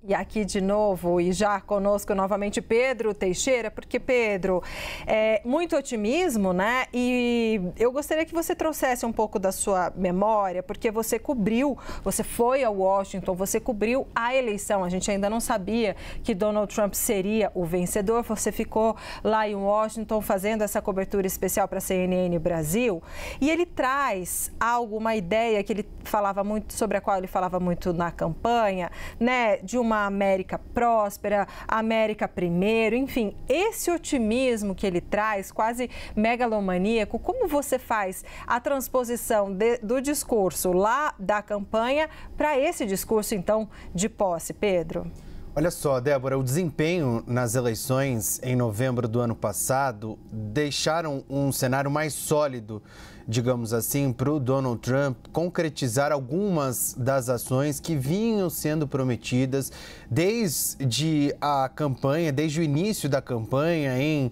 E aqui de novo, e já conosco novamente Pedro Teixeira, porque Pedro, muito otimismo, né? E eu gostaria que você trouxesse um pouco da sua memória, porque você foi a Washington, você cobriu a eleição. A gente ainda não sabia que Donald Trump seria o vencedor. Você ficou lá em Washington fazendo essa cobertura especial para a CNN Brasil. E ele traz uma ideia que ele falava muito, sobre a qual ele falava muito na campanha, né? De uma América próspera, América primeiro, enfim, esse otimismo que ele traz, quase megalomaníaco, como você faz a transposição do discurso lá da campanha para esse discurso, então, de posse, Pedro? Olha só, Débora, o desempenho nas eleições em novembro do ano passado deixaram um cenário mais sólido, digamos assim, para o Donald Trump concretizar algumas das ações que vinham sendo prometidas desde a campanha, desde o início da campanha em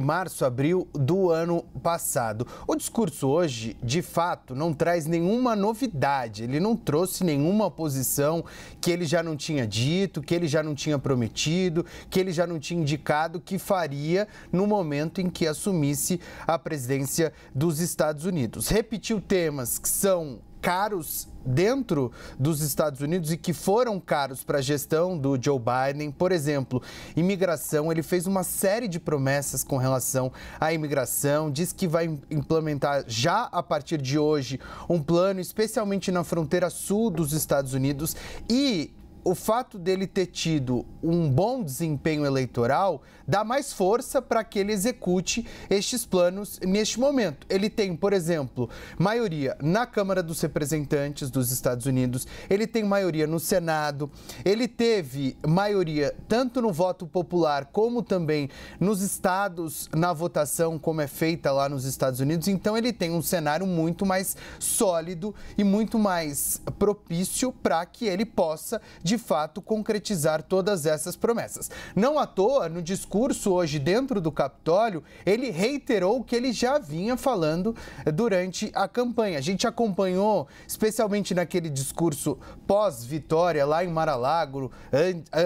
março, abril do ano passado. O discurso hoje, de fato, não traz nenhuma novidade, ele não trouxe nenhuma posição que ele já não tinha dito, que ele já não tinha prometido, que ele já não tinha indicado que faria no momento em que assumisse a presidência dos Estados Unidos. Repetiu temas que são caros dentro dos Estados Unidos e que foram caros para a gestão do Joe Biden. Por exemplo, imigração. Ele fez uma série de promessas com relação à imigração, diz que vai implementar já a partir de hoje um plano, especialmente na fronteira sul dos Estados Unidos, e o fato dele ter tido um bom desempenho eleitoral dá mais força para que ele execute estes planos neste momento. Ele tem, por exemplo, maioria na Câmara dos Representantes dos Estados Unidos, ele tem maioria no Senado, ele teve maioria tanto no voto popular como também nos estados, na votação como é feita lá nos Estados Unidos. Então ele tem um cenário muito mais sólido e muito mais propício para que ele possa, de fato, concretizar todas essas promessas. Não à toa, no discurso hoje dentro do Capitólio, ele reiterou o que ele já vinha falando durante a campanha. A gente acompanhou, especialmente naquele discurso pós-vitória lá em Mar-a-Lago.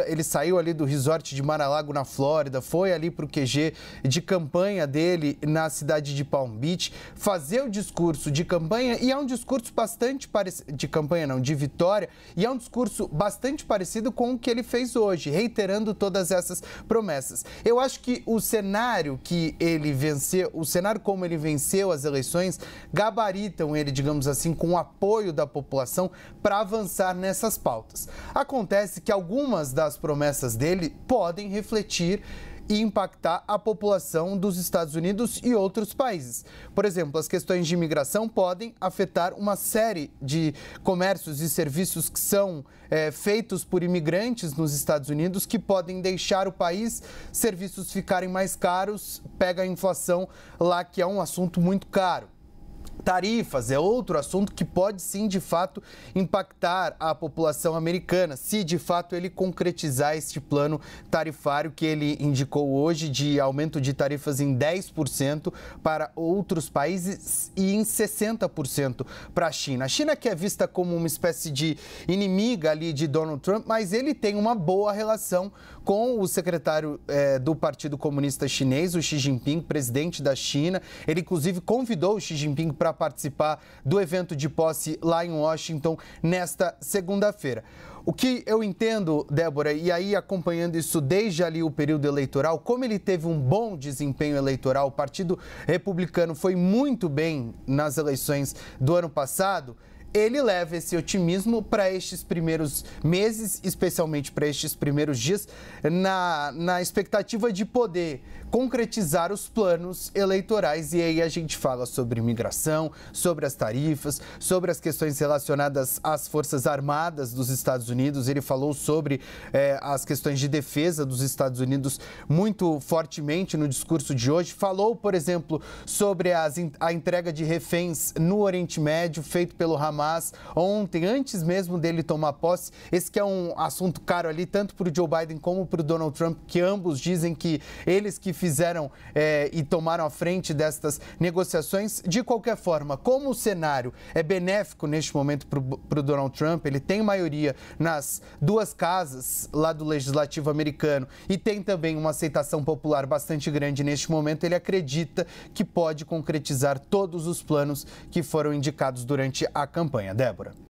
Ele saiu ali do resort de Mar-a-Lago, na Flórida, foi ali para o QG de campanha dele na cidade de Palm Beach, fazer o discurso de campanha, e é um discurso bastante parecido, de campanha não, de vitória, e é um discurso bastante parecido com o que ele fez hoje, reiterando todas essas promessas. Eu acho que o cenário que ele venceu, o cenário como ele venceu as eleições, gabaritam ele, digamos assim, com o apoio da população para avançar nessas pautas. Acontece que algumas das promessas dele podem refletir e impactar a população dos Estados Unidos e outros países. Por exemplo, as questões de imigração podem afetar uma série de comércios e serviços que são feitos por imigrantes nos Estados Unidos, que podem deixar o país, serviços ficarem mais caros, pega a inflação lá, que é um assunto muito caro. Tarifas é outro assunto que pode sim, de fato, impactar a população americana, se de fato ele concretizar este plano tarifário que ele indicou hoje, de aumento de tarifas em 10% para outros países e em 60% para a China. A China, que é vista como uma espécie de inimiga ali de Donald Trump, mas ele tem uma boa relação com o secretário do Partido Comunista Chinês, o Xi Jinping, presidente da China. Ele, inclusive, convidou o Xi Jinping para participar do evento de posse lá em Washington nesta segunda-feira. O que eu entendo, Débora, e aí acompanhando isso desde ali o período eleitoral, como ele teve um bom desempenho eleitoral, o Partido Republicano foi muito bem nas eleições do ano passado, ele leva esse otimismo para estes primeiros meses, especialmente para estes primeiros dias, na expectativa de poder concretizar os planos eleitorais. E aí a gente fala sobre imigração, sobre as tarifas, sobre as questões relacionadas às Forças Armadas dos Estados Unidos. Ele falou sobre as questões de defesa dos Estados Unidos muito fortemente no discurso de hoje. Falou, por exemplo, sobre a entrega de reféns no Oriente Médio, feito pelo Hamas Hamas ontem, antes mesmo dele tomar posse. Esse que é um assunto caro ali, tanto para o Joe Biden como para o Donald Trump, que ambos dizem que eles que fizeram e tomaram a frente destas negociações. De qualquer forma, como o cenário é benéfico neste momento para o Donald Trump, ele tem maioria nas duas casas lá do Legislativo americano e tem também uma aceitação popular bastante grande neste momento, ele acredita que pode concretizar todos os planos que foram indicados durante a campanha. Débora.